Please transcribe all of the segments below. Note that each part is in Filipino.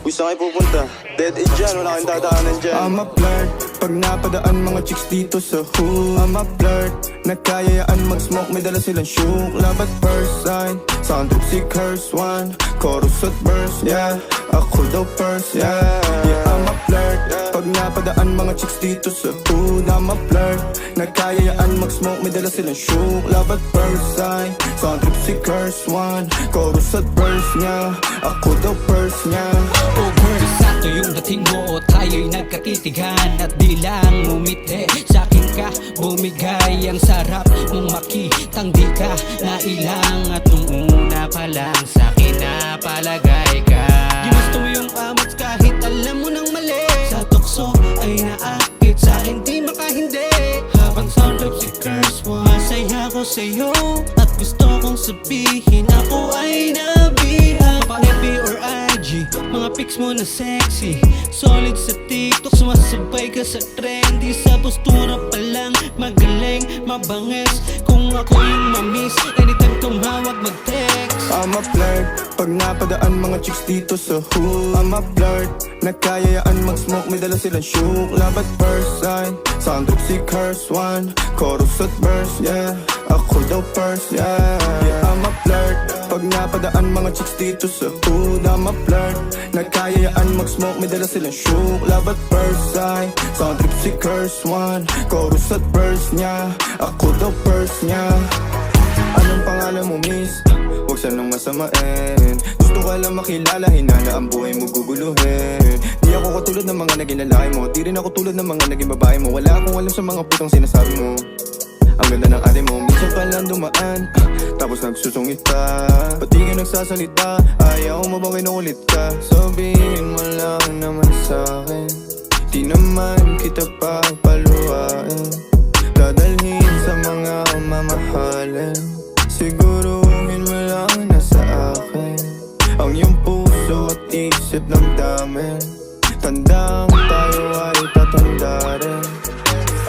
Kung saan kayo pupunta? Dead end dyan, wala kayong dadaanan dyan. I'm a flirt, pag napadaan mga chicks dito sa hood. I'm a flirt, nagkayayaan mag-smoke, may dala silang shook. Love at first sight, sound trip si curse one. Chorus at verse, yeah, ako daw first, yeah. Yeah, I'm a flirt, pag napadaan mga chicks dito sa hood. I'm a flirt, nagkayayaan mag-smoke, may dala silang shook. Love at first sight, sound trip si curse one. Chorus at verse, yeah, ako daw first, yeah. Oh girl, sakto yung dating mo, tayo'y nagkatitigan. At di lang umiti, sa'kin ka bumigay. Ang sarap mong makitang di ka nailang. At nung una pa lang sa'kin napalagay ka. Ginusto mo yung amats kahit alam mo nang mali. Sa tukso ay naakit sa'kin di makahindi. Habang sound of si curse one, masaya ko sa'yo. At gusto kong sabihin ako ay nabihag. Pa FB or IG, mga pics mo na sexy. Solid sa TikTok, sumasabay ka sa trendy. Sa postura pa lang, magaling, mabangis. Kung ako yung mamiss, anytime tumawag mag-text. I'm a flirt, pag napadaan mga chicks dito sa hood. I'm a flirt, nagkayayaan mag-smoke, may dala silang shook. Love at first sight, sound trip si curse one. Chorus at verse, yeah, ako daw first, yeah. Yeah, I'm a flirt, pag napadaan mga chicks dito sa hood. I'm a flirt, nagkayayaan mag-smoke, may dala silang shook. Love at first sight, sound trip si curse one. Chorus at verse, yeah, ako daw first, yeah. Anong pangalan mo, miss? Huwag sanang masamain. Gusto ka lang makilala, hinala ang buhay mo guguluhin. Di ako katulad ng mga naging lalaki mo, di rin ako tulad ng mga naging babae mo. Wala akong alam sa mga putang sinasabi mo. Ang ganda ng ate mo, minsan pa lang dumaan, tapos nagsusungit ka. Ba't di ka nagsasalita? Ayaw mo bang kinukulit ka? Sabihin mo lang naman sa'kin, di naman kita papaluhain. Dadalhin sa mga mamahalin, siguruhin mo lang na sa akin. Ang iyong puso at isip ng damin, tandang tayo ay tatanda rin.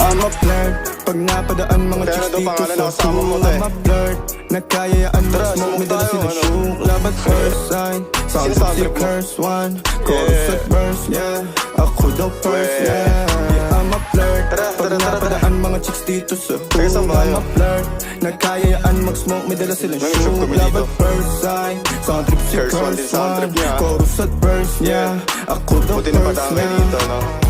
I'm a flirt, pag napadaan mga chicks dito sa hood. I'm a flirt, nagkayayaan mag-smoke, may dala silang shook. Love at first sight, sound of si curse one. Chorus at verse, yeah, ako daw first, yeah. I'm a flirt, pag napadaan mga chicks dito sa hood. I'm a flirt, nagkayayaan mag-smoke, may dala silang shook. Love at first sight, sound trip si curse one. Chorus at verse, yeah, ako daw first, yeah.